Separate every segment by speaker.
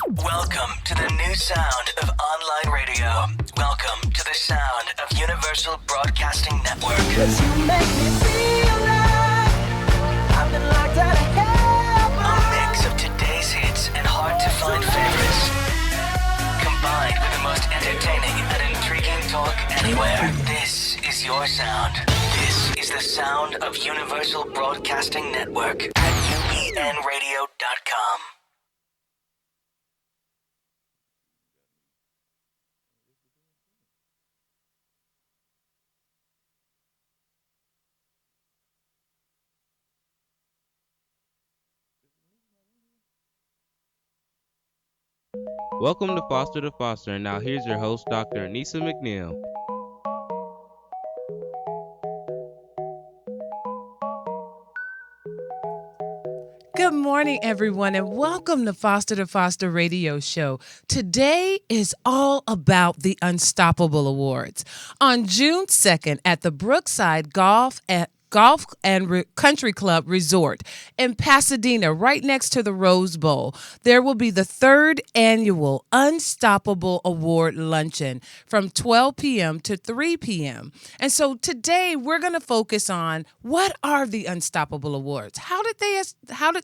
Speaker 1: Welcome to the new sound of online radio. Welcome to the sound of Universal Broadcasting Network. 'Cause you make me feel like I've been locked out of heaven. A mix of today's hits and hard-to-find favorites, combined with the most entertaining and intriguing talk anywhere. This is your sound. This is the sound of Universal Broadcasting Network at UBNradio.com.
Speaker 2: Welcome to Foster, and now here's your host, Dr. Anissa McNeil.
Speaker 3: Good morning, everyone, and welcome to Foster Radio Show. Today is all about the Unstoppable Awards. On June 2nd at the Brookside Golf and Country Club Resort in Pasadena, right next to the Rose Bowl, there will be the third annual Unstoppable Award Luncheon from 12 p.m. to 3 p.m. And so today we're going to focus on what are the Unstoppable Awards? How did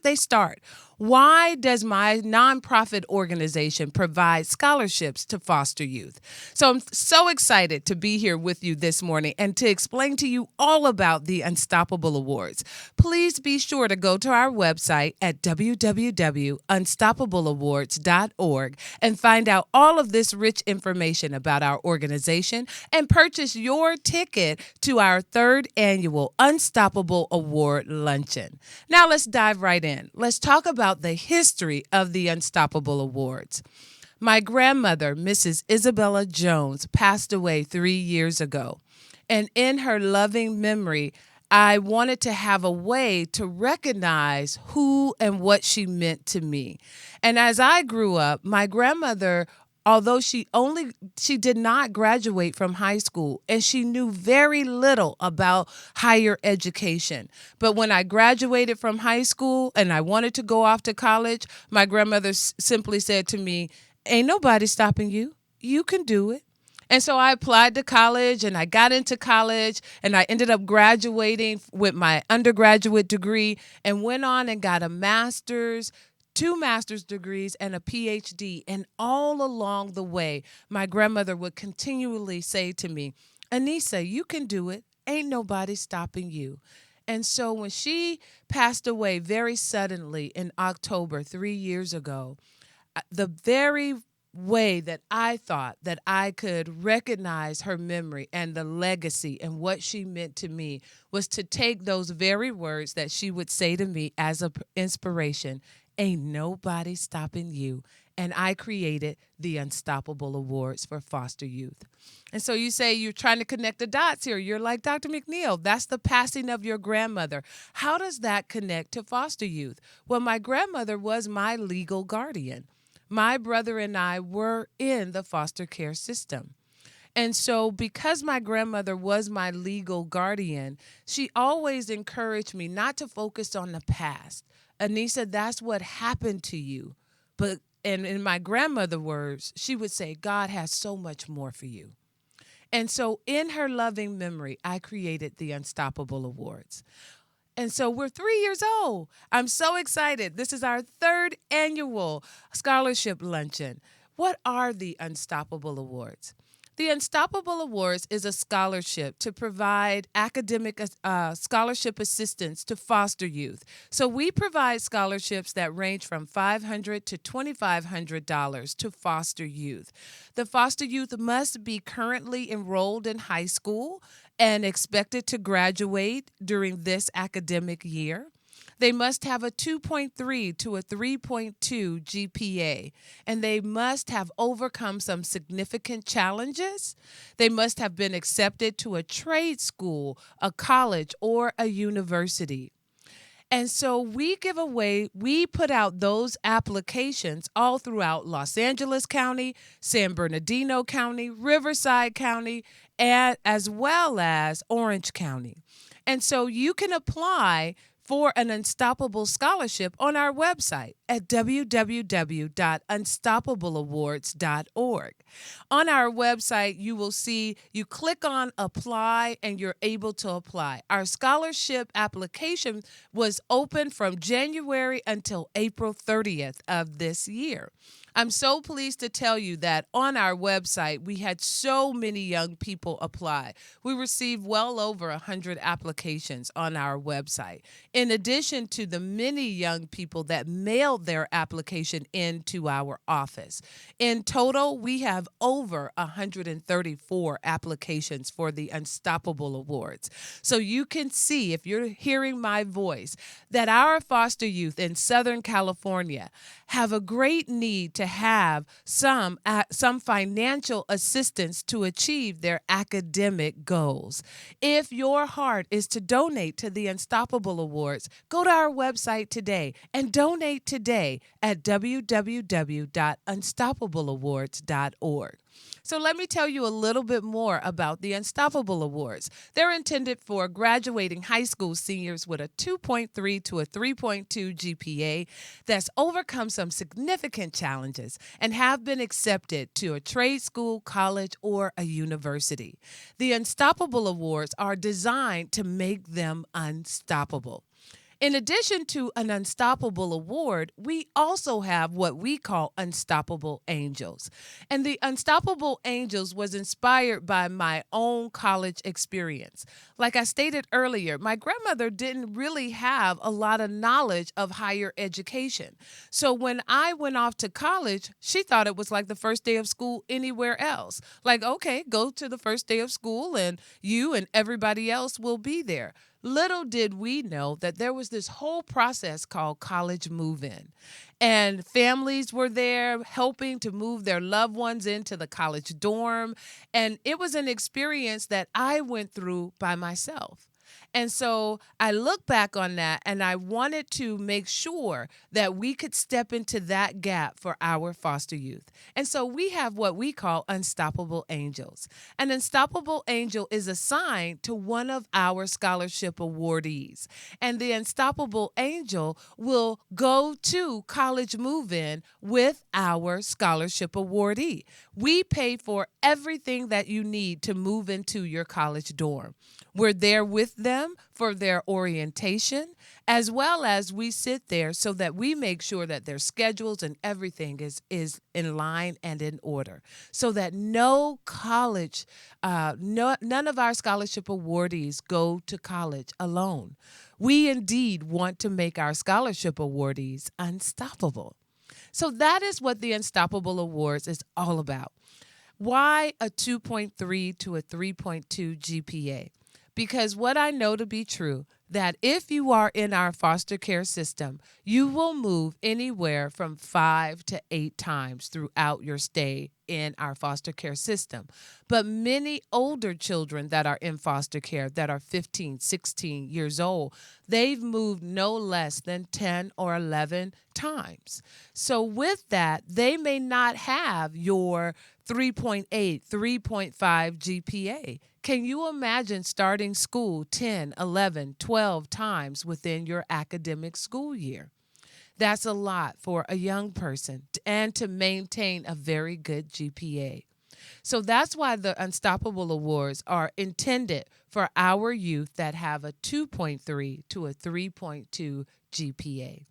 Speaker 3: they start? Why does my nonprofit organization provide scholarships to foster youth? So I'm so excited to be here with you this morning and to explain to you all about the Unstoppable Awards. Please be sure to go to our website at www.unstoppableawards.org and find out all of this rich information about our organization and purchase your ticket to our third annual Unstoppable Award Luncheon. Now let's dive right in. Let's talk about the history of the Unstoppable Awards. My grandmother, Mrs. Isabella Jones, passed away 3 years ago. And in her loving memory, I wanted to have a way to recognize who and what she meant to me. And as I grew up, my grandmother, although she did not graduate from high school, and she knew very little about higher education. But when I graduated from high school and I wanted to go off to college, my grandmother simply said to me, "Ain't nobody stopping you. You can do it." And so I applied to college and I got into college and I ended up graduating with my undergraduate degree and went on and got a master's, 2 master's degrees, and a PhD. And all along the way, my grandmother would continually say to me, "Anissa, you can do it. Ain't nobody stopping you." And so when she passed away very suddenly in October 3 years ago, the very way that I thought that I could recognize her memory and the legacy and what she meant to me was to take those very words that she would say to me as an inspiration. Ain't nobody stopping you. And I created the Unstoppable Awards for foster youth. And so you say you're trying to connect the dots here. You're like, Dr. McNeil, that's the passing of your grandmother. How does that connect to foster youth? Well, my grandmother was my legal guardian. My brother and I were in the foster care system. And so because my grandmother was my legal guardian, she always encouraged me not to focus on the past. Anissa, that's what happened to you. And in my grandmother's words, she would say, God has so much more for you. And so in her loving memory, I created the Unstoppable Awards. And so we're 3 years old. I'm so excited. This is our third annual scholarship luncheon. What are the Unstoppable Awards? The Unstoppable Awards is a scholarship to provide academic scholarship assistance to foster youth. So we provide scholarships that range from $500 to $2,500 to foster youth. The foster youth must be currently enrolled in high school and expected to graduate during this academic year. They must have a 2.3 to a 3.2 GPA, and they must have overcome some significant challenges. They must have been accepted to a trade school, a college, or a university. And so we put out those applications all throughout Los Angeles County, San Bernardino County, Riverside County, and as well as Orange County. And so you can apply for an Unstoppable Scholarship on our website at www.unstoppableawards.org. On our website, you will see you click on apply and you're able to apply. Our scholarship application was open from January until April 30th of this year. I'm so pleased to tell you that on our website, we had so many young people apply. We received well over 100 applications on our website, in addition to the many young people that mailed their application into our office. In total, we have over 134 applications for the Unstoppable Awards. So you can see, if you're hearing my voice, that our foster youth in Southern California have a great need to have some financial assistance to achieve their academic goals. If your heart is to donate to the Unstoppable Awards, go to our website today and donate today at www.unstoppableawards.org. So let me tell you a little bit more about the Unstoppable Awards. They're intended for graduating high school seniors with a 2.3 to a 3.2 GPA that's overcome some significant challenges and have been accepted to a trade school, college, or a university. The Unstoppable Awards are designed to make them unstoppable. In addition to an Unstoppable Award, we also have what we call Unstoppable Angels. And the Unstoppable Angels was inspired by my own college experience. Like I stated earlier, my grandmother didn't really have a lot of knowledge of higher education. So when I went off to college, she thought it was like the first day of school anywhere else. Like, okay, go to the first day of school and you and everybody else will be there. Little did we know that there was this whole process called college move-in. And families were there helping to move their loved ones into the college dorm. And it was an experience that I went through by myself. And so I look back on that and I wanted to make sure that we could step into that gap for our foster youth. And so we have what we call Unstoppable Angels. An Unstoppable Angel is assigned to one of our scholarship awardees. And the Unstoppable Angel will go to college move-in with our scholarship awardee. We pay for everything that you need to move into your college dorm. We're there with them for their orientation, as well as we sit there so that we make sure that their schedules and everything is in line and in order, so that none of our scholarship awardees go to college alone. We indeed want to make our scholarship awardees unstoppable. So that is what the Unstoppable Awards is all about. Why a 2.3 to a 3.2 GPA? Because what I know to be true, that if you are in our foster care system, you will move anywhere from 5 to 8 times throughout your stay in our foster care system. But many older children that are in foster care that are 15, 16 years old, they've moved no less than 10 or 11 times. So with that, they may not have your 3.8, 3.5 GPA. Can you imagine starting school 10, 11, 12 times within your academic school year? That's a lot for a young person and to maintain a very good GPA. So that's why the Unstoppable Awards are intended for our youth that have a 2.3 to a 3.2 GPA.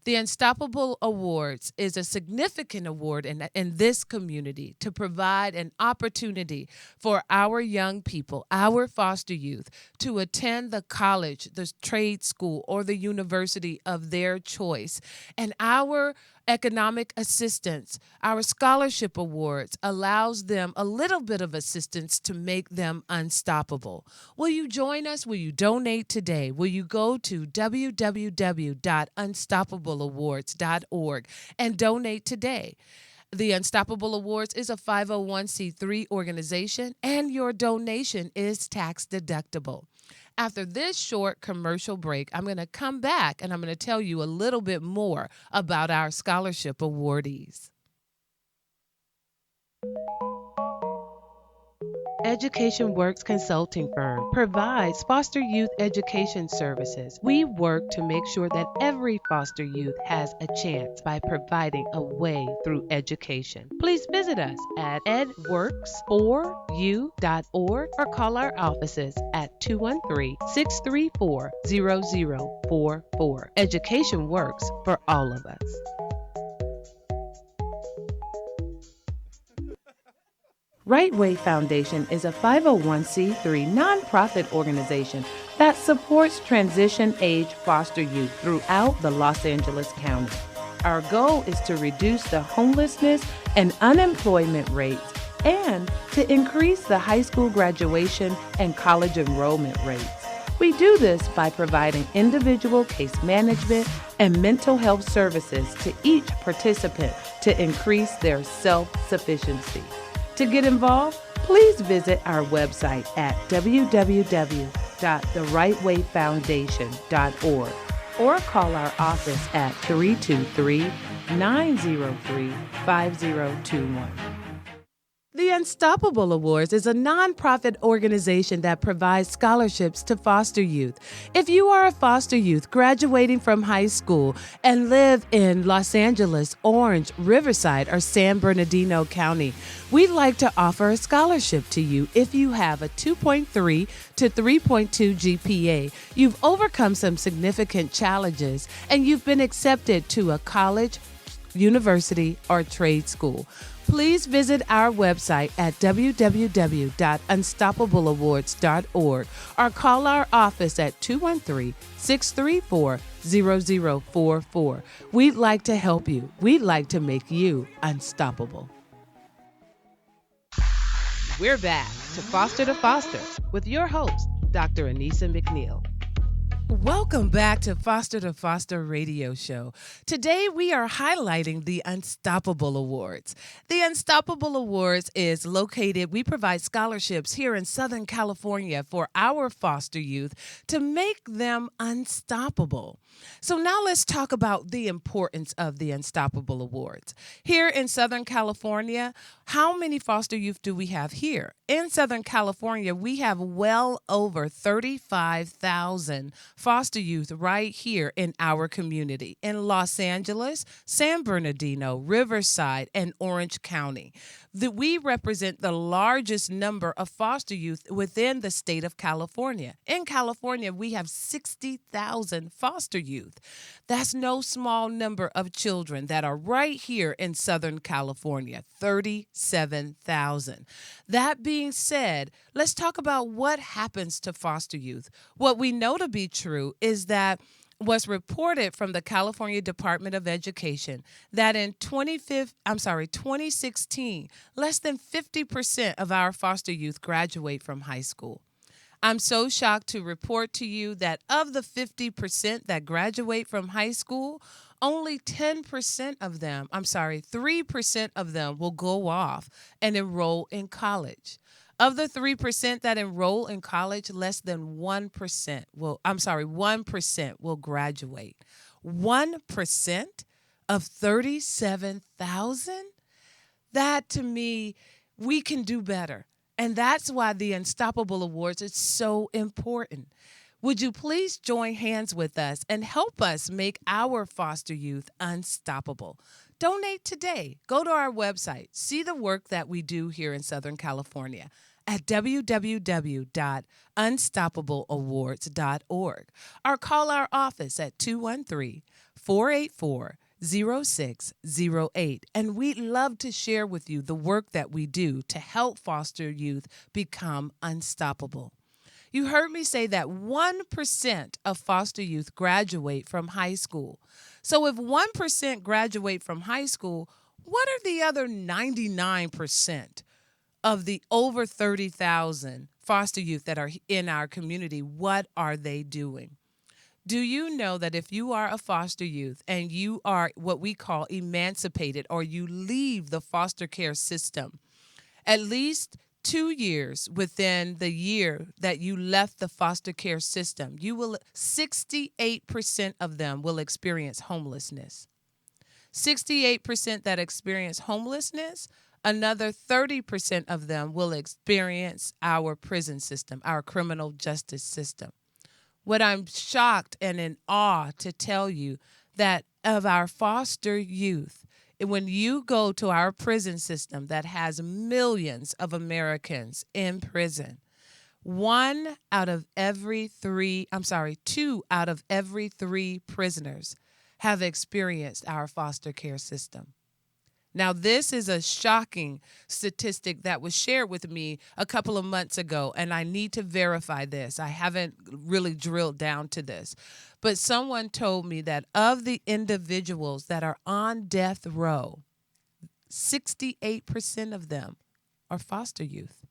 Speaker 3: The Unstoppable Awards is a significant award in this community to provide an opportunity for our young people, our foster youth, to attend the college, the trade school, or the university of their choice. And our economic assistance, our scholarship awards, allows them a little bit of assistance to make them unstoppable. Will you join us? Will you donate today? Will you go to www.unstoppableawards.org and donate today? The Unstoppable Awards is a 501c3 organization, and your donation is tax deductible. After this short commercial break, I'm going to come back and I'm going to tell you a little bit more about our scholarship awardees. Education Works consulting firm provides foster youth education services. We work to make sure that every foster youth has a chance by providing a way through education. Please visit us at edworks4u.org or call our offices at 213-634-0044. Education works for all of us. Right Way Foundation is a 501c3 nonprofit organization that supports transition-age foster youth throughout the Los Angeles County. Our goal is to reduce the homelessness and unemployment rates and to increase the high school graduation and college enrollment rates. We do this by providing individual case management and mental health services to each participant to increase their self-sufficiency. To get involved, please visit our website at www.therightwayfoundation.org or call our office at 323-903-5021. The Unstoppable Awards is a nonprofit organization that provides scholarships to foster youth. If you are a foster youth graduating from high school and live in Los Angeles, Orange, Riverside, or San Bernardino County, we'd like to offer a scholarship to you if you have a 2.3 to 3.2 GPA, you've overcome some significant challenges, and you've been accepted to a college, university, or trade school. Please visit our website at www.unstoppableawards.org or call our office at 213-634-0044. We'd like to help you. We'd like to make you unstoppable. We're back to Foster with your host, Dr. Anissa McNeil. Welcome back to Foster Radio Show. Today we are highlighting the Unstoppable Awards. The Unstoppable Awards is located, we provide scholarships here in Southern California for our foster youth to make them unstoppable. So now let's talk about the importance of the Unstoppable Awards. Here in Southern California, how many foster youth do we have here? In Southern California, we have well over 35,000 foster youth right here in our community in Los Angeles, San Bernardino, Riverside, and Orange County. We represent the largest number of foster youth within the state of California. In California, we have 60,000 foster youth. That's no small number of children that are right here in Southern California, 37,000. That being said, let's talk about what happens to foster youth. What we know to be true is that was reported from the California Department of Education that in 2016, less than 50% of our foster youth graduate from high school. I'm so shocked to report to you that of the 50% that graduate from high school, only 3% of them will go off and enroll in college. Of the 3% that enroll in college, less than 1% will graduate. 1% of 37,000? That to me, we can do better. And that's why the Unstoppable Awards is so important. Would you please join hands with us and help us make our foster youth unstoppable? Donate today. Go to our website. See the work that we do here in Southern California at www.unstoppableawards.org or call our office at 213-484-0608. And we'd love to share with you the work that we do to help foster youth become unstoppable. You heard me say that 1% of foster youth graduate from high school. So if 1% graduate from high school, what are the other 99% of the over 30,000 foster youth that are in our community? What are they doing? Do you know that if you are a foster youth and you are what we call emancipated, or you leave the foster care system, at least 2 years within the year that you left the foster care system, 68% of them will experience homelessness. 68% that experience homelessness, Another 30% of them will experience our prison system, our criminal justice system. What I'm shocked and in awe to tell you that of our foster youth, when you go to our prison system that has millions of Americans in prison, two out of every three prisoners have experienced our foster care system. Now, this is a shocking statistic that was shared with me a couple of months ago, and I need to verify this. I haven't really drilled down to this. But someone told me that of the individuals that are on death row, 68% of them are foster youth.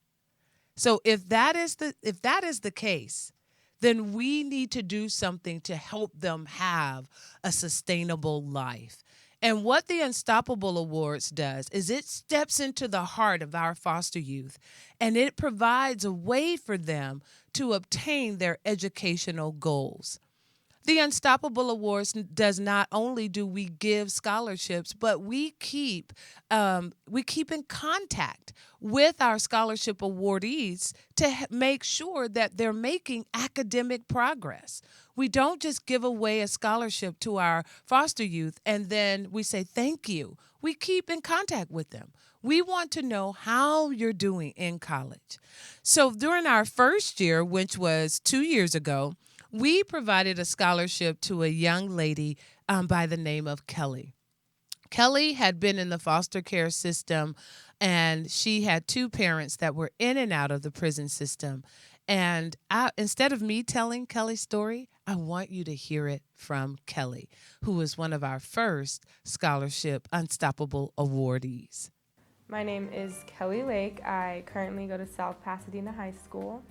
Speaker 3: So if that is the case, then we need to do something to help them have a sustainable life. And what the Unstoppable Awards does is it steps into the heart of our foster youth, and it provides a way for them to obtain their educational goals. The Unstoppable Awards does not only do we give scholarships, but we keep in contact with our scholarship awardees to make sure that they're making academic progress. We don't just give away a scholarship to our foster youth and then we say thank you. We keep in contact with them. We want to know how you're doing in college. So during our first year, which was 2 years ago, we provided a scholarship to a young lady by the name of Kelly. Kelly had been in the foster care system, and she had two parents that were in and out of the prison system. And instead of me telling Kelly's story, I want you to hear it from Kelly, who was one of our first scholarship Unstoppable awardees.
Speaker 4: My name is Kelly Lake. I currently go to South Pasadena High School.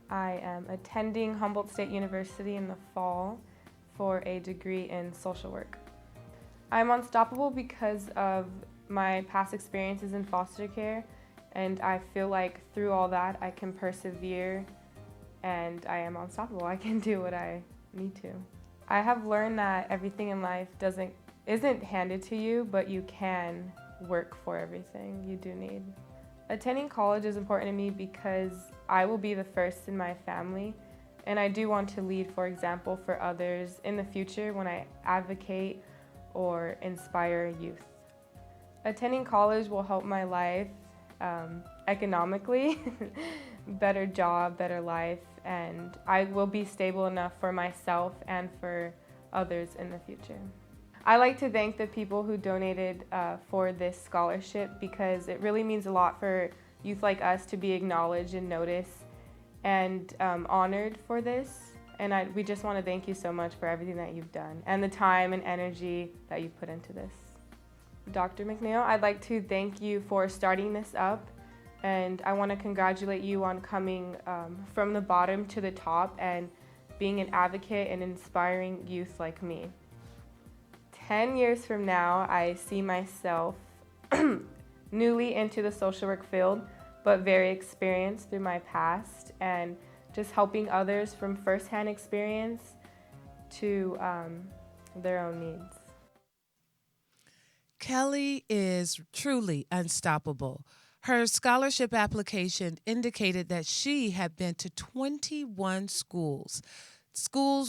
Speaker 4: I am attending Humboldt State University in the fall for a degree in social work. I'm unstoppable because of my past experiences in foster care, and I feel like through all that I can persevere and I am unstoppable. I can do what I need to. I have learned that everything in life isn't handed to you, but you can work for everything you do need. Attending college is important to me because I will be the first in my family, and I do want to lead, for example, for others in the future when I advocate or inspire youth. Attending college will help my life economically, better job, better life, and I will be stable enough for myself and for others in the future. I like to thank the people who donated for this scholarship because it really means a lot for youth like us to be acknowledged and noticed and honored for this. And we just want to thank you so much for everything that you've done and the time and energy that you've put into this. Dr. McNeil, I'd like to thank you for starting this up, and I want to congratulate you on coming from the bottom to the top and being an advocate and inspiring youth like me. 10 years from now, I see myself newly into the social work field, but very experienced through my past and just helping others from firsthand experience to their own needs.
Speaker 3: Kelly is truly unstoppable. Her scholarship application indicated that she had been to 21 schools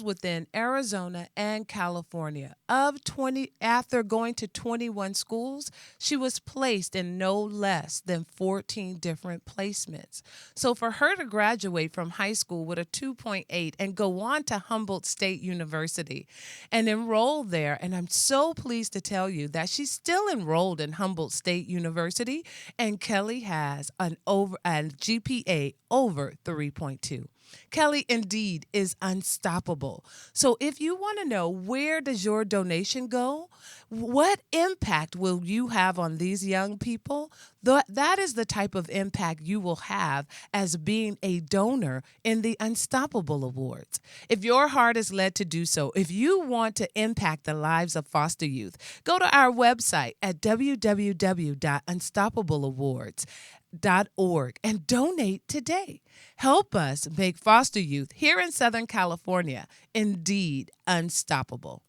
Speaker 3: within Arizona and California. After going to 21 schools, she was placed in no less than 14 different placements. So for her to graduate from high school with a 2.8 and go on to Humboldt State University and enroll there, and I'm so pleased to tell you that she's still enrolled in Humboldt State University, and Kelly has a GPA over 3.2. Kelly indeed is unstoppable. So if you want to know where does your donation go, what impact will you have on these young people, that is the type of impact you will have as being a donor in the Unstoppable Awards. If your heart is led to do so, if you want to impact the lives of foster youth, go to our website at www.unstoppableawards.org and donate today. Help us make foster youth here in Southern California indeed unstoppable.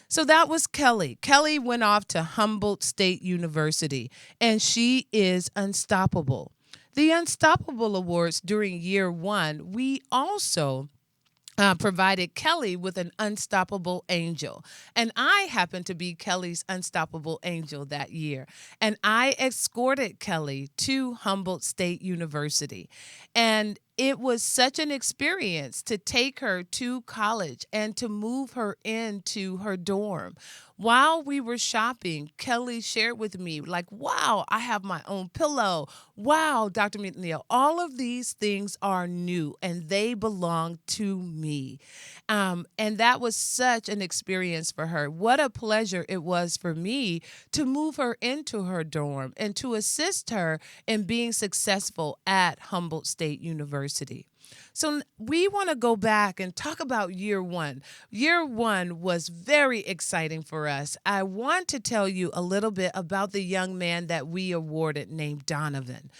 Speaker 3: So that was Kelly. Kelly went off to Humboldt State University, and she is unstoppable. The Unstoppable Awards during year one, we also provided Kelly with an unstoppable angel. And I happened to be Kelly's unstoppable angel that year. And I escorted Kelly to Humboldt State University. And it was such an experience to take her to college and to move her into her dorm. While we were shopping, Kelly shared with me, like, wow, I have my own pillow. Wow, Dr. McNeil, all of these things are new and they belong to me. And that was such an experience for her. What a pleasure it was for me to move her into her dorm and to assist her in being successful at Humboldt State University. So we want to go back and talk about year one. Year one was very exciting for us. I want to tell you a little bit about the young man that we awarded named Donovan.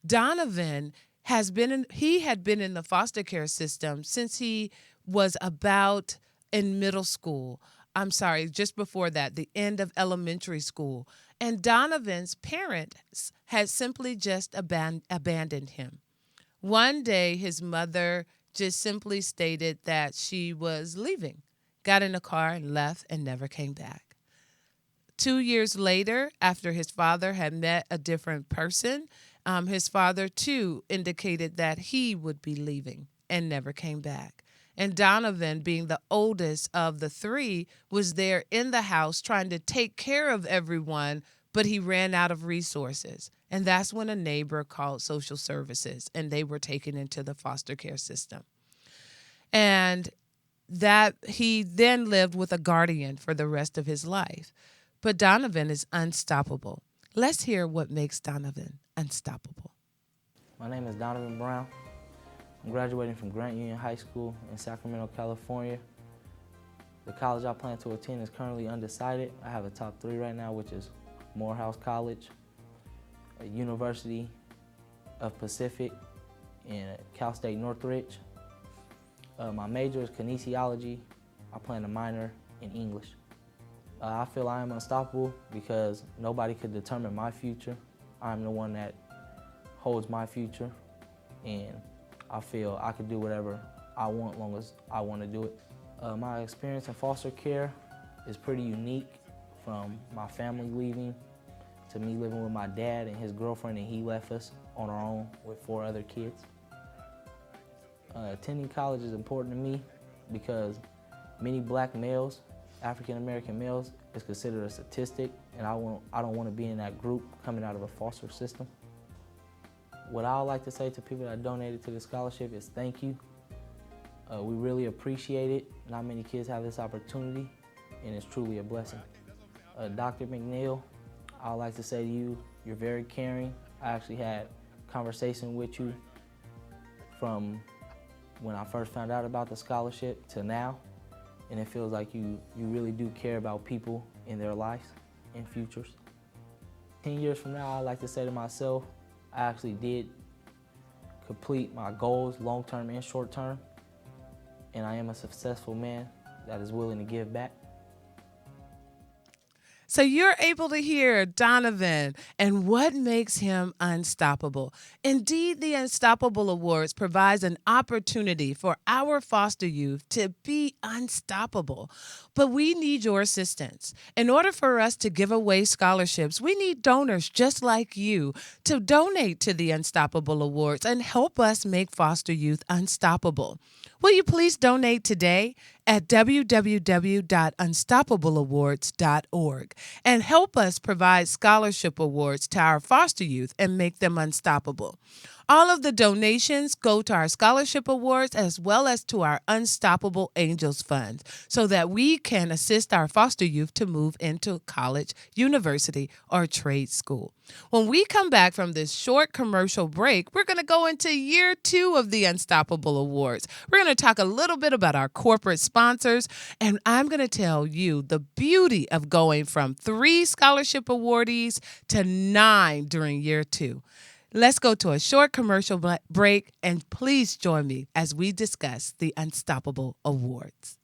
Speaker 3: Donovan had been in the foster care system since he was about in middle school. I'm sorry, just before that, the end of elementary school. And Donovan's parents had simply just abandoned him. One day, his mother just simply stated that she was leaving, got in a car and left and never came back. 2 years later, after his father had met a different person, his father, too, indicated that he would be leaving and never came back. And Donovan, being the oldest of the three, was there in the house trying to take care of everyone, but he ran out of resources. And that's when a neighbor called social services, and they were taken into the foster care system. And that he then lived with a guardian for the rest of his life. But Donovan is unstoppable. Let's hear what makes Donovan unstoppable.
Speaker 5: My name is Donovan Brown. I'm graduating from Grant Union High School in Sacramento, California. The college I plan to attend is currently undecided. I have a top 3 right now, which is Morehouse College, a University of Pacific, and Cal State Northridge. My major is kinesiology. I plan to minor in English. I feel I am unstoppable because nobody could determine my future. I'm the one that holds my future, and I feel I could do whatever I want as long as I want to do it. My experience in foster care is pretty unique, from my family leaving to me living with my dad and his girlfriend, and he left us on our own with 4 other kids. Attending college is important to me because many black males, African American males, is considered a statistic, and I don't want to be in that group coming out of a foster system. What I would like to say to people that donated to the scholarship is thank you. We really appreciate it. Not many kids have this opportunity, and it's truly a blessing. Dr. McNeil, I would like to say to you, you're very caring. I actually had a conversation with you from when I first found out about the scholarship to now, and it feels like you really do care about people in their lives and futures. 10 years from now, I'd like to say to myself, I actually did complete my goals, long-term and short-term, and I am a successful man that is willing to give back.
Speaker 3: So you're able to hear Donovan and what makes him unstoppable. Indeed, the Unstoppable Awards provides an opportunity for our foster youth to be unstoppable. But we need your assistance. In order for us to give away scholarships, we need donors just like you to donate to the Unstoppable Awards and help us make foster youth unstoppable. Will you please donate today at www.unstoppableawards.org and help us provide scholarship awards to our foster youth and make them unstoppable. All of the donations go to our scholarship awards as well as to our Unstoppable Angels Fund so that we can assist our foster youth to move into college, university, or trade school. When we come back from this short commercial break, we're going to go into year 2 of the Unstoppable Awards. We're going to talk a little bit about our corporate sponsors, and I'm going to tell you the beauty of going from 3 scholarship awardees to 9 during year 2. Let's go to a short commercial break, and please join me as we discuss the Unstoppable Awards.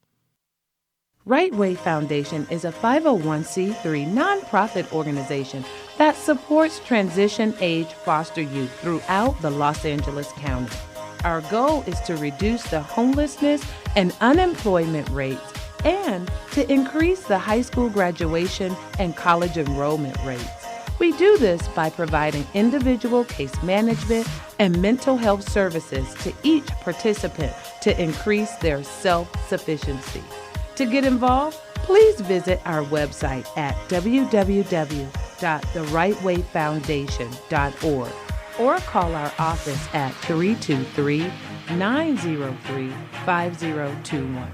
Speaker 3: Right Way Foundation is a 501c3 nonprofit organization that supports transition-age foster youth throughout the Los Angeles County. Our goal is to reduce the homelessness and unemployment rates and to increase the high school graduation and college enrollment rates. We do this by providing individual case management and mental health services to each participant to increase their self-sufficiency. To get involved, please visit our website at www.therightwayfoundation.org or call our office at 323-903-5021.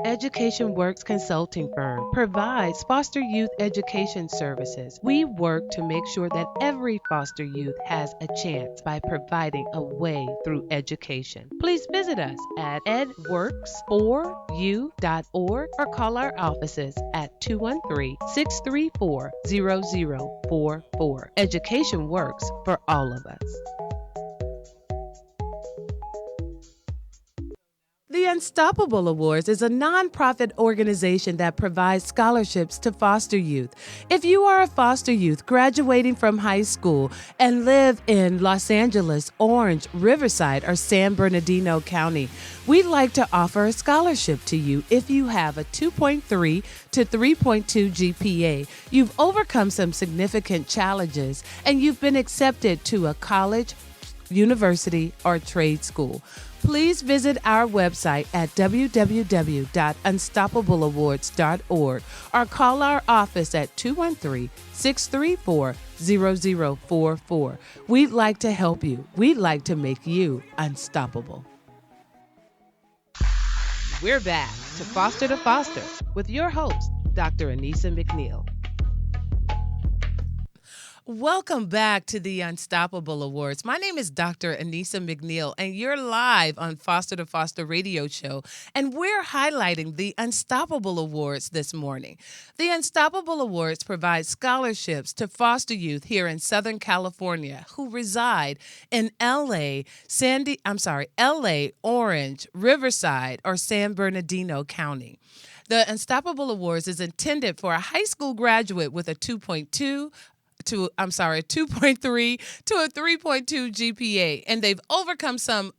Speaker 3: Education Works Consulting Firm provides foster youth education services. We work to make sure that every foster youth has a chance by providing a way through education. Please visit us at edworks4u.org or call our offices at 213-634-0044. Education works for all of us. The Unstoppable Awards is a nonprofit organization that provides scholarships to foster youth. If you are a foster youth graduating from high school and live in Los Angeles, Orange, Riverside, or San Bernardino County, we'd like to offer a scholarship to you if you have a 2.3 to 3.2 GPA, you've overcome some significant challenges, and you've been accepted to a college, university, or trade school. Please visit our website at www.unstoppableawards.org or call our office at 213-634-0044. We'd like to help you. We'd like to make you unstoppable. We're back to Foster with your host, Dr. Anissa McNeil. Welcome back to the Unstoppable Awards. My name is Dr. Anissa McNeil, and you're live on Foster to Foster radio show, and we're highlighting the Unstoppable Awards this morning. The Unstoppable Awards provide scholarships to foster youth here in Southern California who reside in LA, Orange, Riverside, or San Bernardino County. The Unstoppable Awards is intended for a high school graduate with a 2.3 to a 3.2 GPA, and they've overcome some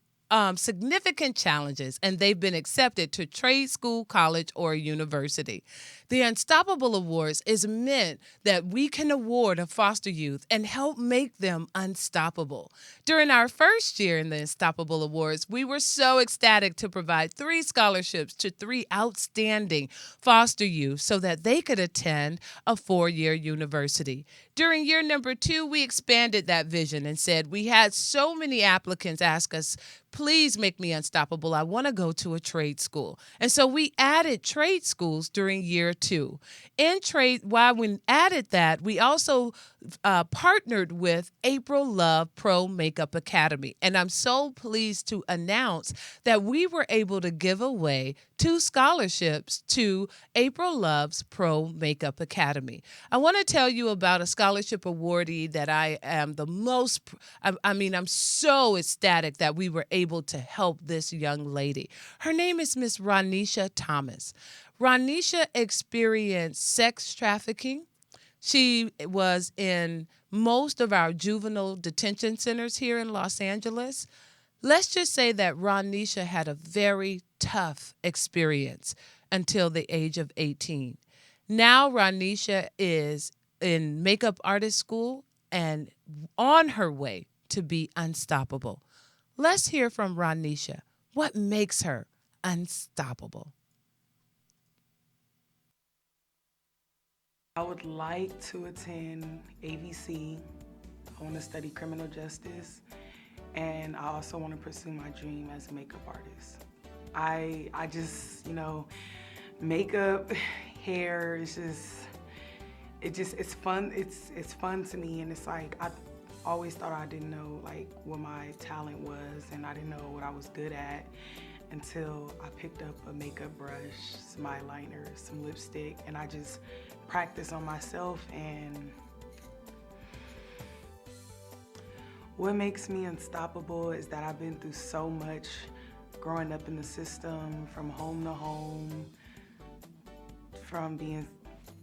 Speaker 3: significant challenges, and they've been accepted to trade school, college, or university. The Unstoppable Awards is meant that we can award a foster youth and help make them unstoppable. During our first year in the Unstoppable Awards, we were so ecstatic to provide 3 scholarships to 3 outstanding foster youth so that they could attend a 4-year university. During year number 2, we expanded that vision and said we had so many applicants ask us, please make me unstoppable. I want to go to a trade school. And so we added trade schools during year 2. In trade, while we added that, we also partnered with April Love Pro Makeup Academy. And I'm so pleased to announce that we were able to give away 2 scholarships to April Love's Pro Makeup Academy. I want to tell you about a scholarship awardee that I am I'm so ecstatic that we were able to help this young lady. Her name is Miss Ronisha Thomas. Ronisha experienced sex trafficking. She was in most of our juvenile detention centers here in Los Angeles. Let's just say that Ronisha had a very tough experience until the age of 18. Now Ronisha is in makeup artist school and on her way to be unstoppable. Let's hear from Ronisha. What makes her unstoppable?
Speaker 6: I would like to attend ABC. I want to study criminal justice, and I also want to pursue my dream as a makeup artist. I just, makeup, hair, it's fun. It's fun to me, and it's like I always thought I didn't know what my talent was, and I didn't know what I was good at until I picked up a makeup brush, some eyeliner, some lipstick, and I just practice on myself. And what makes me unstoppable is that I've been through so much growing up in the system, from home to home, from being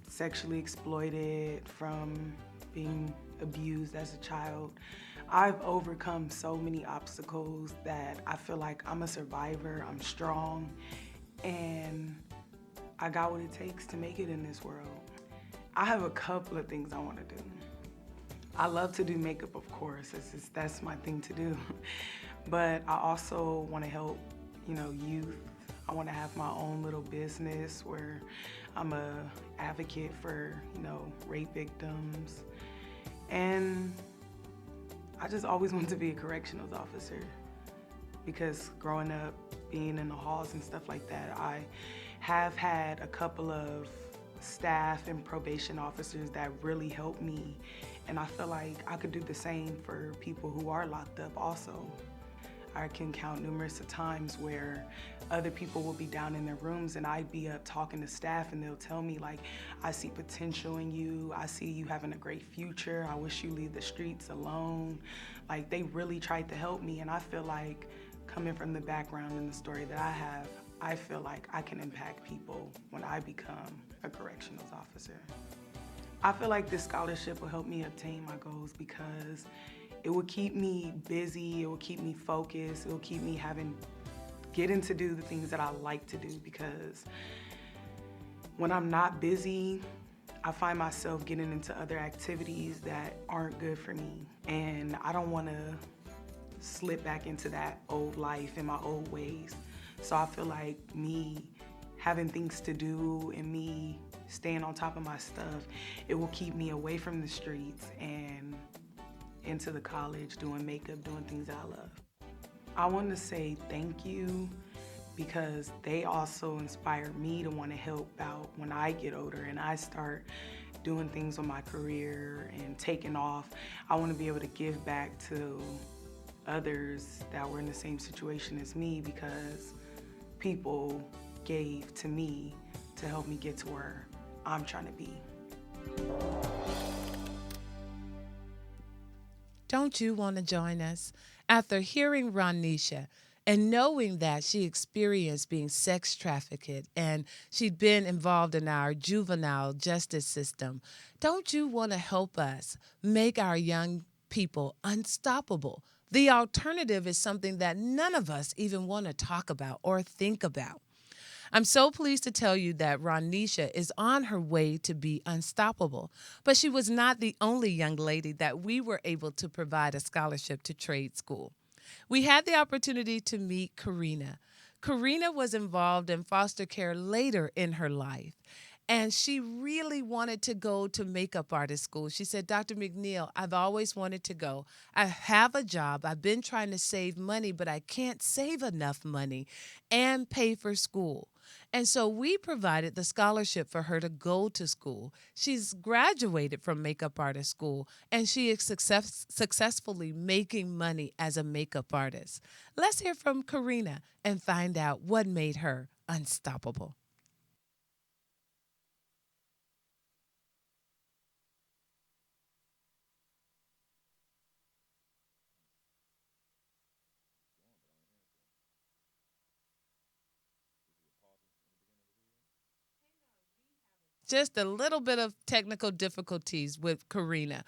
Speaker 6: sexually exploited, from being abused as a child. I've overcome so many obstacles that I feel like I'm a survivor, I'm strong, and I got what it takes to make it in this world. I have a couple of things I want to do. I love to do makeup, of course. That's my thing to do. But I also want to help, youth. I want to have my own little business where I'm a advocate for, rape victims. And I just always wanted to be a corrections officer because growing up, being in the halls and stuff like that, I have had a couple of staff and probation officers that really helped me. And I feel like I could do the same for people who are locked up also. I can count numerous of times where other people will be down in their rooms and I'd be up talking to staff and they'll tell me like, I see potential in you, I see you having a great future, I wish you leave the streets alone. Like they really tried to help me, and I feel like coming from the background and the story that I have, I feel like I can impact people when I become a corrections officer. I feel like this scholarship will help me obtain my goals because it will keep me busy, it will keep me focused, it will keep me getting to do the things that I like to do, because when I'm not busy, I find myself getting into other activities that aren't good for me. And I don't want to slip back into that old life and my old ways. So I feel like me having things to do and me staying on top of my stuff, it will keep me away from the streets and into the college, doing makeup, doing things that I love. I want to say thank you because they also inspire me to want to help out when I get older and I start doing things with my career and taking off. I want to be able to give back to others that were in the same situation as me because people gave to me to help me get to where I'm trying to be.
Speaker 3: Don't you want to join us? After hearing Ronisha and knowing that she experienced being sex trafficked and she'd been involved in our juvenile justice system, don't you want to help us make our young people unstoppable? The alternative is something that none of us even want to talk about or think about. I'm so pleased to tell you that Ronisha is on her way to be unstoppable. But she was not the only young lady that we were able to provide a scholarship to trade school. We had the opportunity to meet Karina. Karina was involved in foster care later in her life. And she really wanted to go to makeup artist school. She said, Dr. McNeil, I've always wanted to go. I have a job. I've been trying to save money, but I can't save enough money and pay for school. And so we provided the scholarship for her to go to school. She's graduated from makeup artist school, and she is successfully making money as a makeup artist. Let's hear from Karina and find out what made her unstoppable. Just a little bit of technical difficulties with Karina.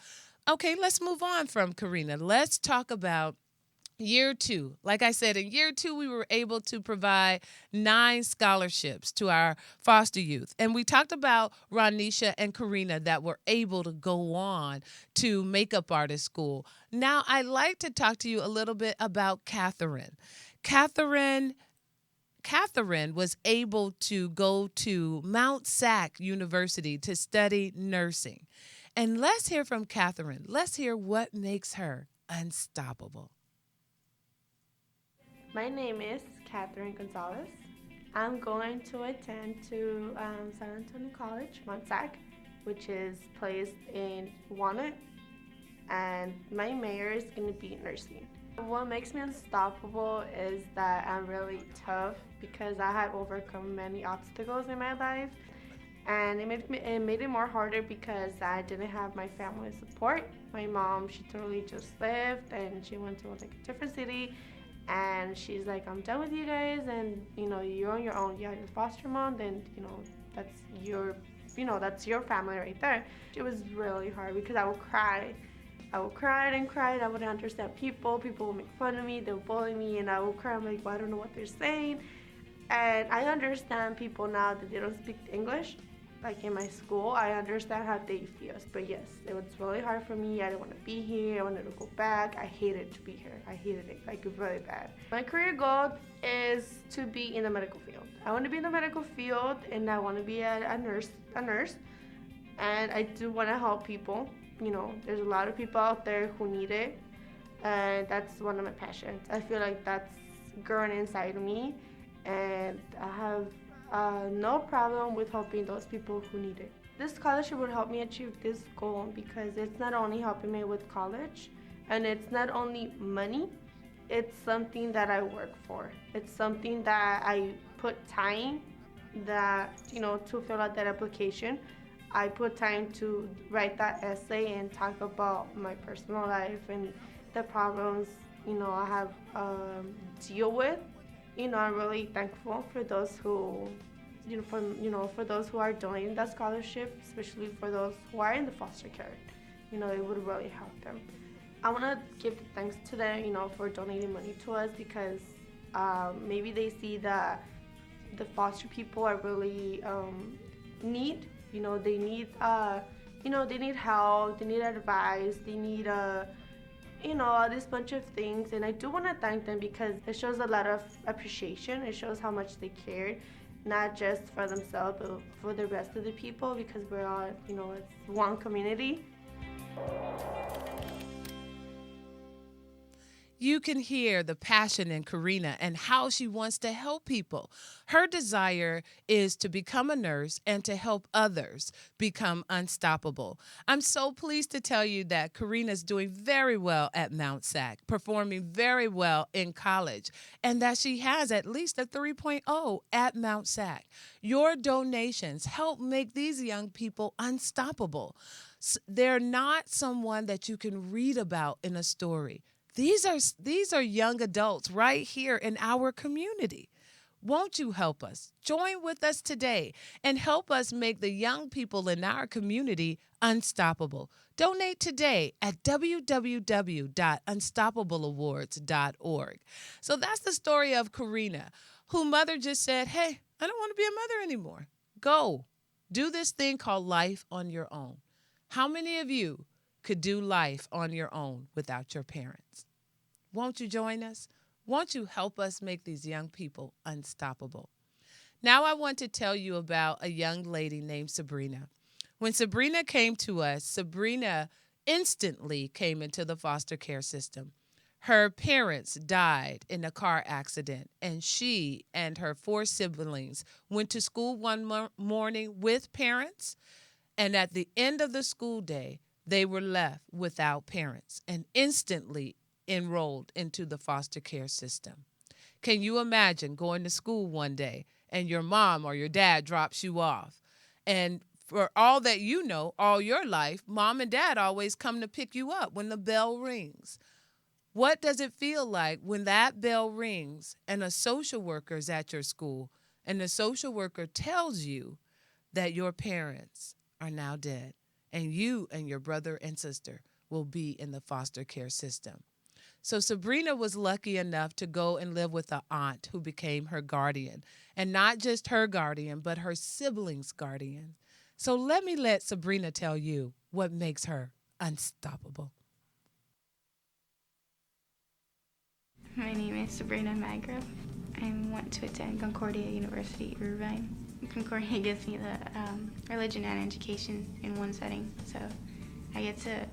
Speaker 3: Okay, let's move on from Karina. Let's talk about year two. Like I said, in year two, we were able to provide 9 scholarships to our foster youth. And we talked about Ronisha and Karina that were able to go on to makeup artist school. Now, I'd like to talk to you a little bit about Catherine. Catherine was able to go to Mount Sac University to study nursing. And let's hear from Catherine. Let's hear what makes her unstoppable.
Speaker 7: My name is Catherine Gonzalez. I'm going to attend to San Antonio College, Mount Sac, which is placed in Walnut, and my major is going to be nursing. What makes me unstoppable is that I'm really tough because I have overcome many obstacles in my life, and it made it more harder because I didn't have my family support. My mom, she totally just left and she went to a different city, And she's like, I'm done with you guys, and you're on your own. You have your foster mom, then that's that's your family right there. It was really hard because I would cry. I would cry and cry, and I wouldn't understand people. People would make fun of me, they would bully me, and I would cry. I'm like, well, I don't know what they're saying. And I understand people now that they don't speak English. Like in my school, I understand how they feel. But yes, it was really hard for me. I didn't want to be here. I wanted to go back. I hated to be here. I hated it, like really bad. My career goal is to be in the medical field. I want to be in the medical field, and I want to be a nurse. And I do want to help people. There's a lot of people out there who need it, and that's one of my passions. I feel like that's growing inside of me, and I have no problem with helping those people who need it. This scholarship would help me achieve this goal because it's not only helping me with college, and it's not only money, it's something that I work for. It's something that I put time to fill out that application. I put time to write that essay and talk about my personal life and the problems, I have deal with. I'm really thankful for those who, for those who are donating that scholarship, especially for those who are in the foster care. It would really help them. I want to give thanks to them, for donating money to us because maybe they see that the foster people are really need. They need, they need help, they need advice, they need all this bunch of things, and I do want to thank them because it shows a lot of appreciation. It shows how much they care, not just for themselves, but for the rest of the people, because we're all, it's one community.
Speaker 3: You can hear the passion in Karina and how she wants to help people. Her desire is to become a nurse and to help others become unstoppable. I'm so pleased to tell you that Karina's doing very well at Mount SAC, performing very well in college, and that she has at least a 3.0 at Mount SAC. Your donations help make these young people unstoppable. They're not someone that you can read about in a story. These are young adults right here in our community. Won't you help us? Join with us today and help us make the young people in our community unstoppable. Donate today at www.unstoppableawards.org. So that's the story of Karina, whose mother just said, hey, I don't want to be a mother anymore. Go. Do this thing called life on your own. How many of you could do life on your own without your parents? Won't you join us? Won't you help us make these young people unstoppable? Now I want to tell you about a young lady named Sabrina. When Sabrina came to us, Sabrina instantly came into the foster care system. Her parents died in a car accident, and she and her 4 siblings went to school one morning with parents, and at the end of the school day, they were left without parents and instantly enrolled into the foster care system. Can you imagine going to school one day and your mom or your dad drops you off? And for all that you know, all your life, mom and dad always come to pick you up when the bell rings. What does it feel like when that bell rings and a social worker is at your school and the social worker tells you that your parents are now dead and you and your brother and sister will be in the foster care system? So Sabrina was lucky enough to go and live with an aunt who became her guardian, and not just her guardian, but her siblings' guardian. So let Sabrina tell you what makes her unstoppable.
Speaker 8: My name is Sabrina Magra. I went to attend Concordia University, Irvine. Concordia gives me the religion and education in one setting, so I get to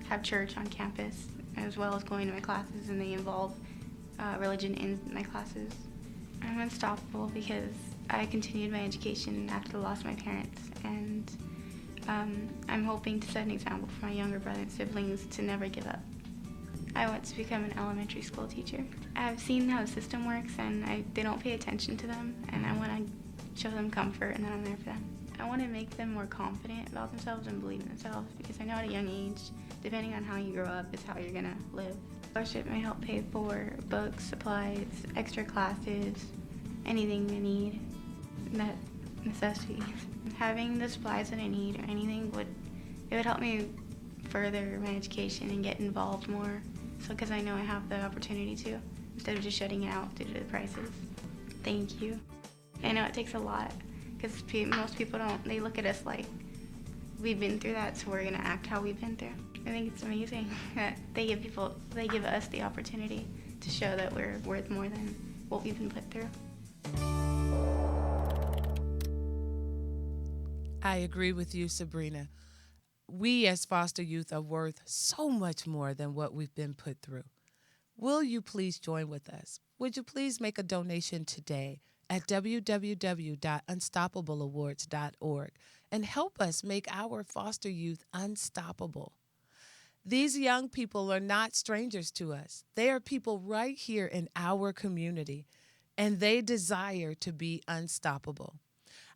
Speaker 8: have church on campus as well as going to my classes, and they involve religion in my classes. I'm unstoppable because I continued my education after the loss of my parents, and I'm hoping to set an example for my younger brother and siblings to never give up. I want to become an elementary school teacher. I've seen how the system works, and they don't pay attention to them, and I want to show them comfort, and that I'm there for them. I want to make them more confident about themselves and believe in themselves, because I know at a young age, depending on how you grow up is how you're going to live. Scholarship may help pay for books, supplies, extra classes, anything they need, necessities. Having the supplies that I need or anything would help me further my education and get involved more. So, because I know I have the opportunity to, instead of just shutting it out due to the prices. Thank you. I know it takes a lot, because most people don't. They look at us like we've been through that, so we're gonna act how we've been through. I think it's amazing that they give us the opportunity to show that we're worth more than what we've been put through.
Speaker 3: I agree with you, Sabrina. We as foster youth are worth so much more than what we've been put through. Will you please join with us? Would you please make a donation today at www.unstoppableawards.org and help us make our foster youth unstoppable? These young people are not strangers to us. They are people right here in our community, and they desire to be unstoppable.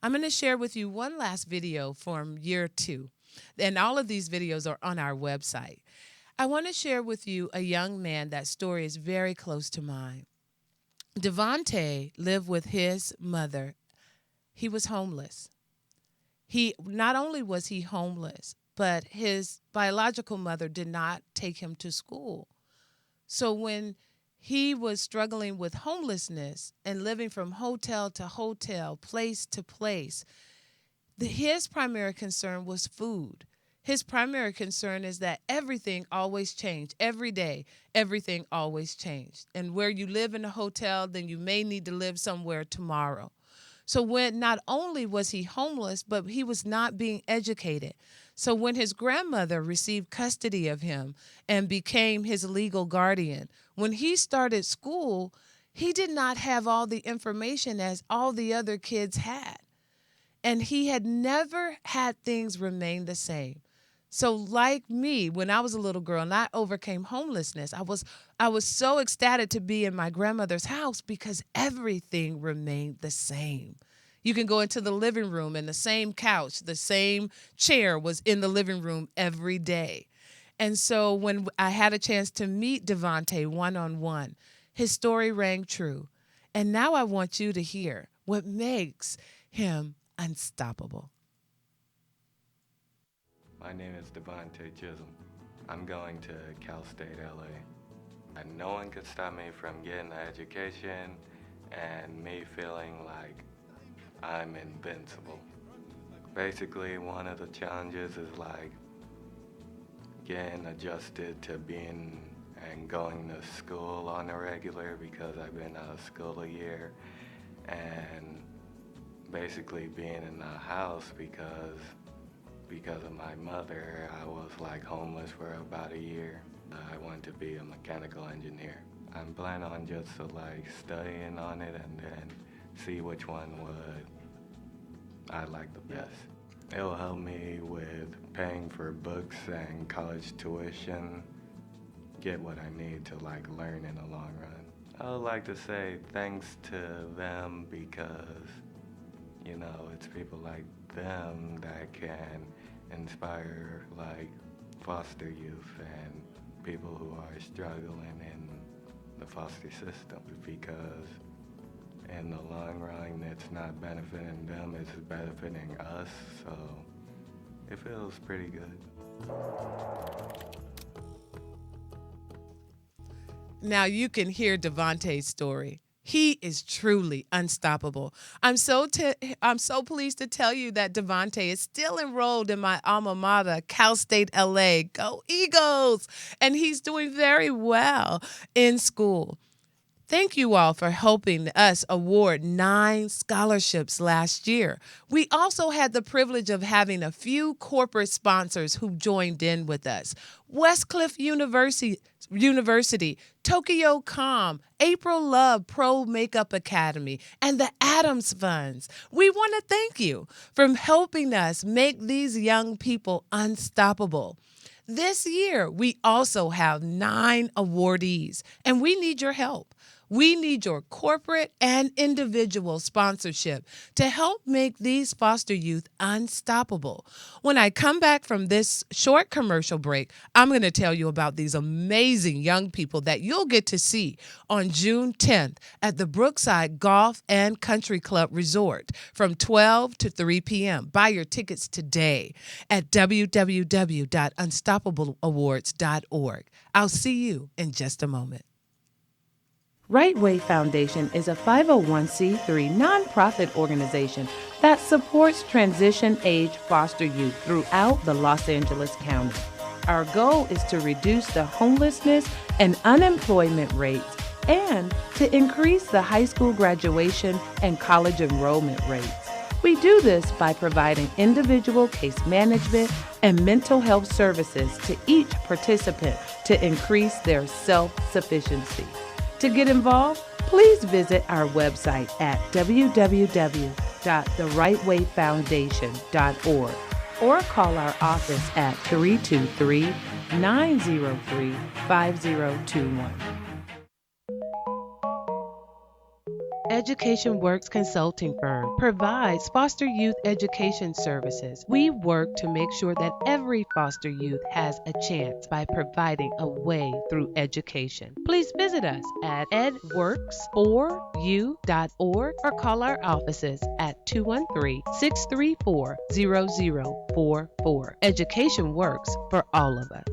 Speaker 3: I'm going to share with you one last video from year 2, and all of these videos are on our website. I want to share with you a young man that story is very close to mine. Devontae lived with his mother. He was homeless. Not only was he homeless, but his biological mother did not take him to school. So when he was struggling with homelessness and living from hotel to hotel, place to place, his primary concern was food. His primary concern is that everything always changed. Every day, everything always changed. And where you live in a hotel, then you may need to live somewhere tomorrow. So when not only was he homeless, but he was not being educated. So when his grandmother received custody of him and became his legal guardian, when he started school, he did not have all the information as all the other kids had. And he had never had things remain the same. So like me, when I was a little girl and I overcame homelessness, I was so ecstatic to be in my grandmother's house because everything remained the same. You can go into the living room and the same couch, the same chair was in the living room every day. And so when I had a chance to meet Devontae one-on-one, his story rang true. And now I want you to hear what makes him unstoppable.
Speaker 9: My name is Devontae Chisholm. I'm going to Cal State LA. And no one could stop me from getting an education and me feeling like I'm invincible. Basically, one of the challenges is like getting adjusted to being and going to school on a regular because I've been out of school a year, and basically being in the house because of my mother. I was like homeless for about a year. I wanted to be a mechanical engineer. I'm planning on just like studying on it and then see which one I like the best. It will help me with paying for books and college tuition, get what I need to like learn in the long run. I would like to say thanks to them because, you know, it's people like them that can inspire like foster youth and people who are struggling in the foster system, because in the long run it's not benefiting them, it's benefiting us, so it feels pretty good.
Speaker 3: Now you can hear Devontae's story. He is truly unstoppable. I'm so pleased to tell you that Devontae is still enrolled in my alma mater, Cal State LA. Go Eagles! And he's doing very well in school. Thank you all for helping us award 9 scholarships last year. We also had the privilege of having a few corporate sponsors who joined in with us. Westcliff University, Tokyo Com, April Love Pro Makeup Academy, and the Adams Funds. We want to thank you for helping us make these young people unstoppable. This year, we also have 9 awardees, and we need your help. We need your corporate and individual sponsorship to help make these foster youth unstoppable. When I come back from this short commercial break, I'm going to tell you about these amazing young people that you'll get to see on June 10th at the Brookside Golf and Country Club Resort from 12 to 3 p.m. Buy your tickets today at www.unstoppableawards.org. I'll see you in just a moment. Right Way Foundation is a 501c3 nonprofit organization that supports transition-age foster youth throughout the Los Angeles County. Our goal is to reduce the homelessness and unemployment rates and to increase the high school graduation and college enrollment rates. We do this by providing individual case management and mental health services to each participant to increase their self-sufficiency. To get involved, please visit our website at www.therightwayfoundation.org or call our office at 323-903-5021. Education Works Consulting Firm provides foster youth education services. We work to make sure that every foster youth has a chance by providing a way through education. Please visit us at edworks4u.org or call our offices at 213-634-0044. Education works for all of us.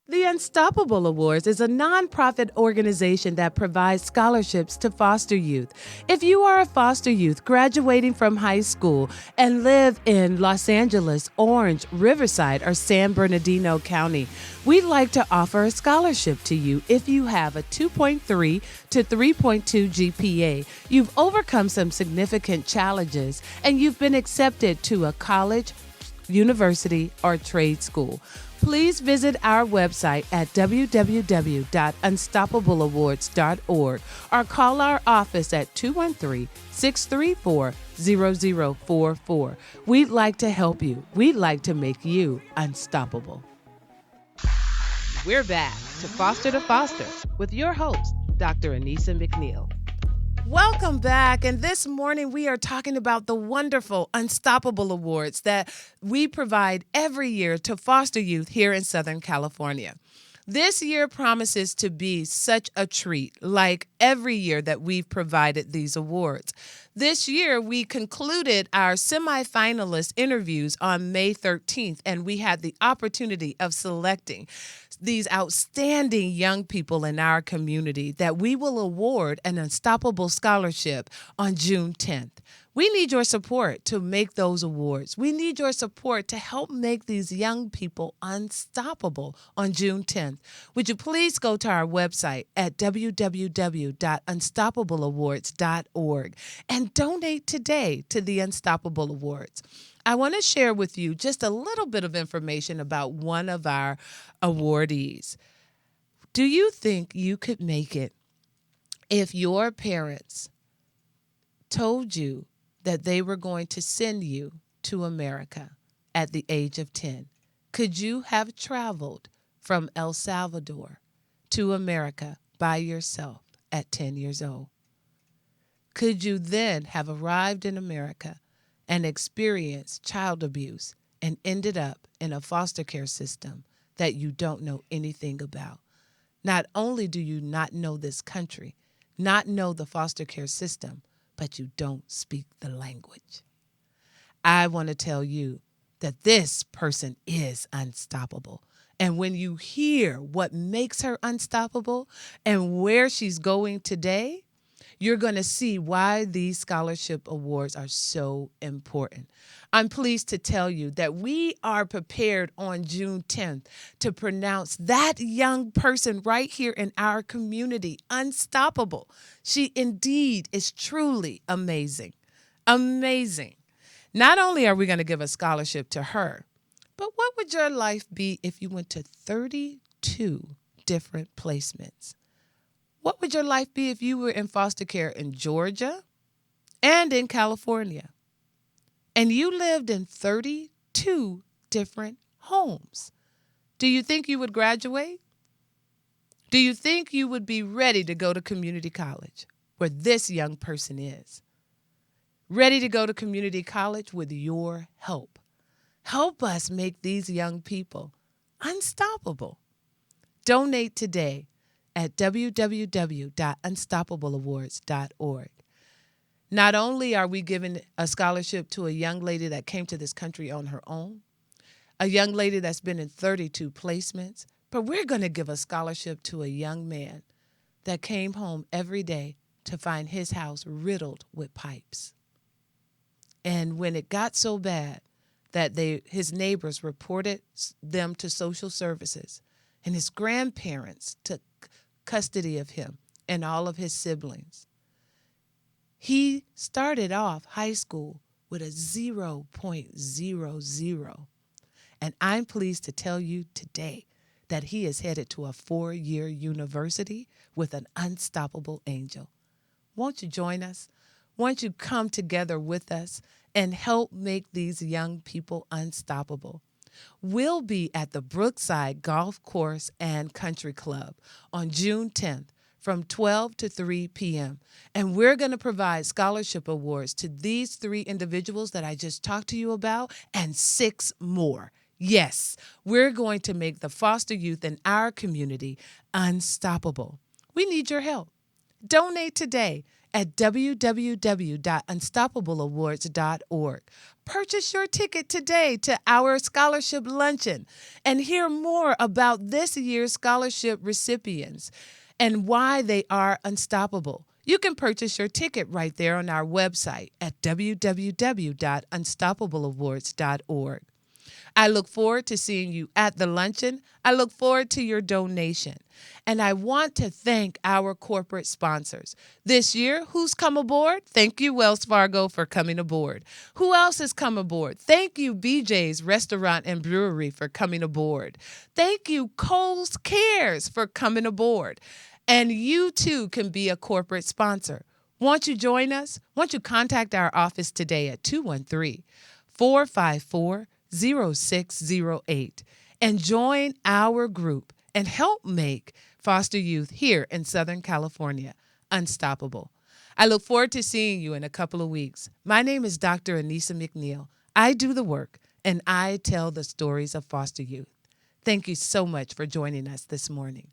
Speaker 3: The Unstoppable Awards is a nonprofit organization that provides scholarships to foster youth. If you are a foster youth graduating from high school and live in Los Angeles, Orange, Riverside, or San Bernardino County, we'd like to offer a scholarship to you if you have a 2.3 to 3.2 GPA, you've overcome some significant challenges, and you've been accepted to a college, university, or trade school. Please visit our website at www.unstoppableawards.org or call our office at 213-634-0044. We'd like to help you. We'd like to make you unstoppable. We're back to Foster with your host, Dr. Anissa McNeil. Welcome back. And this morning we are talking about the wonderful Unstoppable Awards that we provide every year to foster youth here in Southern California. This year promises to be such a treat, like every year that we've provided these awards. This year, we concluded our semifinalist interviews on May 13th, and we had the opportunity of selecting these outstanding young people in our community that we will award an Unstoppable Scholarship on June 10th. We need your support to make those awards. We need your support to help make these young people unstoppable on June 10th. Would you please go to our website at www.unstoppableawards.org and donate today to the Unstoppable Awards. I want to share with you just a little bit of information about one of our awardees. Do you think you could make it if your parents told you that they were going to send you to America at the age of 10? Could you have traveled from El Salvador to America by yourself at 10 years old? Could you then have arrived in America and experienced child abuse and ended up in a foster care system that you don't know anything about? Not only do you not know this country, not know the foster care system, but you don't speak the language. I want to tell you that this person is unstoppable. And when you hear what makes her unstoppable and where she's going today, you're going to see why these scholarship awards are so important. I'm pleased to tell you that we are prepared on June 10th to pronounce that young person right here in our community unstoppable. She indeed is truly amazing. Amazing. Not only are we going to give a scholarship to her, but what would your life be if you went to 32 different placements? What would your life be if you were in foster care in Georgia and in California? And you lived in 32 different homes. Do you think you would graduate? Do you think you would be ready to go to community college, where this young person is? Ready to go to community college with your help. Help us make these young people unstoppable. Donate today at www.unstoppableawards.org. Not only are we giving a scholarship to a young lady that came to this country on her own, a young lady that's been in 32 placements, but we're going to give a scholarship to a young man that came home every day to find his house riddled with pipes. And when it got so bad that his neighbors reported them to social services, and his grandparents took custody of him and all of his siblings, he started off high school with a 0.00. And I'm pleased to tell you today that he is headed to a 4-year university with an unstoppable angel. Won't you join us? Won't you come together with us and help make these young people unstoppable? We'll be at the Brookside Golf Course and Country Club on June 10th from 12 to 3 p.m. And we're going to provide scholarship awards to these 3 individuals that I just talked to you about and 6 more. Yes, we're going to make the foster youth in our community unstoppable. We need your help. Donate today at www.unstoppableawards.org. Purchase your ticket today to our scholarship luncheon and hear more about this year's scholarship recipients and why they are unstoppable. You can purchase your ticket right there on our website at www.unstoppableawards.org. I look forward to seeing you at the luncheon. I look forward to your donation. And I want to thank our corporate sponsors. This year, who's come aboard? Thank you, Wells Fargo, for coming aboard. Who else has come aboard? Thank you, BJ's Restaurant and Brewery, for coming aboard. Thank you, Kohl's Cares, for coming aboard. And you, too, can be a corporate sponsor. Won't you join us? Won't you contact our office today at 213-454-0608 and join our group and help make foster youth here in Southern California unstoppable. I look forward to seeing you in a couple of weeks. My name is Dr. Anissa McNeil. I do the work and I tell the stories of foster youth. Thank you so much for joining us this morning.